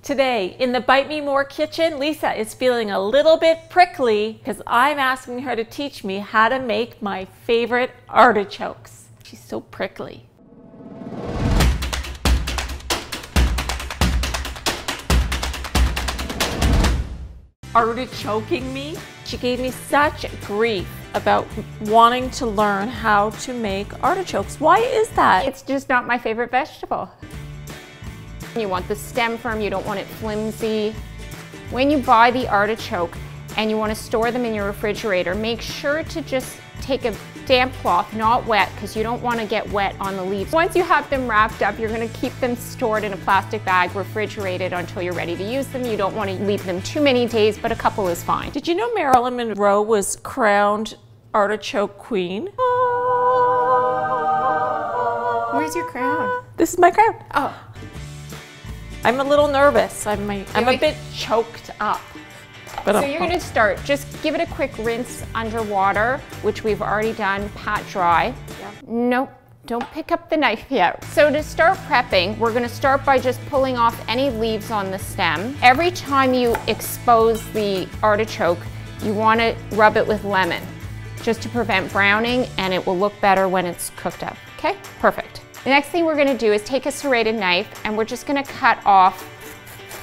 Today, in the Bite Me More kitchen, Lisa is feeling a little bit prickly because I'm asking her to teach me how to make my favorite artichokes. She's so prickly. Artichoking me? She gave me such grief about wanting to learn how to make artichokes. Why is that? It's just not my favorite vegetable. You want the stem firm, you don't want it flimsy. When you buy the artichoke and you want to store them in your refrigerator, make sure to just take a damp cloth, not wet, because you don't want to get wet on the leaves. Once you have them wrapped up, you're going to keep them stored in a plastic bag, refrigerated until you're ready to use them. You don't want to leave them too many days, but a couple is fine. Did you know Marilyn Monroe was crowned artichoke queen? Where's your crown? This is my crown. Oh. I'm a little nervous. I'm a bit choked up. But so you're going to start, just give it a quick rinse under water, which we've already done, pat dry. Yeah. Nope, don't pick up the knife yet. So to start prepping, we're going to start by just pulling off any leaves on the stem. Every time you expose the artichoke, you want to rub it with lemon, just to prevent browning, and it will look better when it's cooked up. Okay, perfect. The next thing we're going to do is take a serrated knife, and we're just going to cut off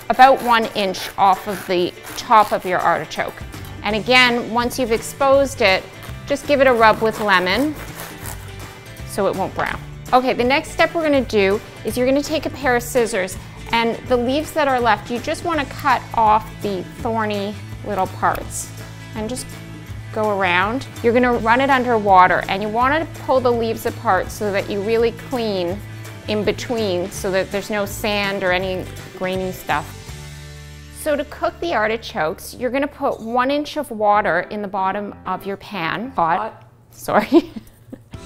about 1 inch off of the top of your artichoke. And again, once you've exposed it, just give it a rub with lemon so it won't brown. Okay, the next step we're going to do is you're going to take a pair of scissors, and the leaves that are left, you just want to cut off the thorny little parts and just go around. You're going to run it under water, and you want to pull the leaves apart so that you really clean in between so that there's no sand or any grainy stuff. So to cook the artichokes, you're going to put 1 inch of water in the bottom of your pan, sorry,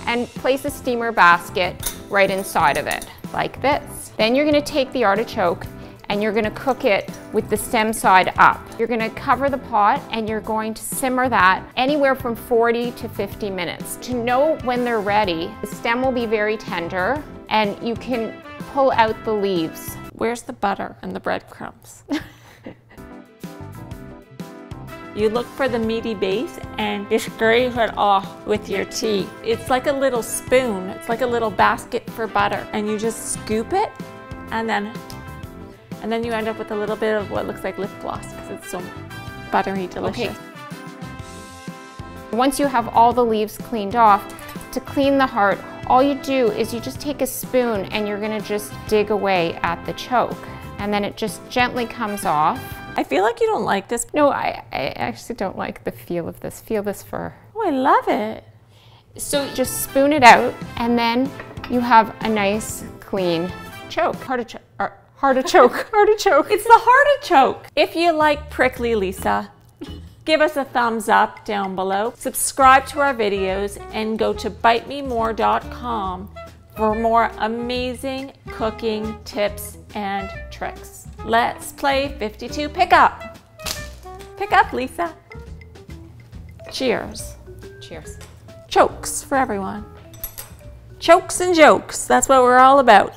and place a steamer basket right inside of it, like this. Then you're going to take the artichoke and you're going to cook it with the stem side up. You're going to cover the pot and you're going to simmer that anywhere from 40 to 50 minutes. To know when they're ready, the stem will be very tender and you can pull out the leaves. Where's the butter and the breadcrumbs? You look for the meaty base and you scrape it off with your teeth. It's like a little spoon. It's like a little basket for butter. And you just scoop it and then you end up with a little bit of what looks like lip gloss because it's so buttery delicious. Okay. Once you have all the leaves cleaned off, to clean the heart, all you do is you just take a spoon and you're going to just dig away at the choke. And then it just gently comes off. I feel like you don't like this. No, I actually don't like the feel of this. Feel this fur. Oh, I love it. So just spoon it out and then you have a nice clean choke. Artichoke. Artichoke. It's the artichoke. If you like prickly Lisa, give us a thumbs up down below. Subscribe to our videos and go to bitememore.com for more amazing cooking tips and tricks. Let's play 52 pickup. Pick up, Lisa. Cheers. Cheers. Chokes for everyone. Chokes and jokes. That's what we're all about.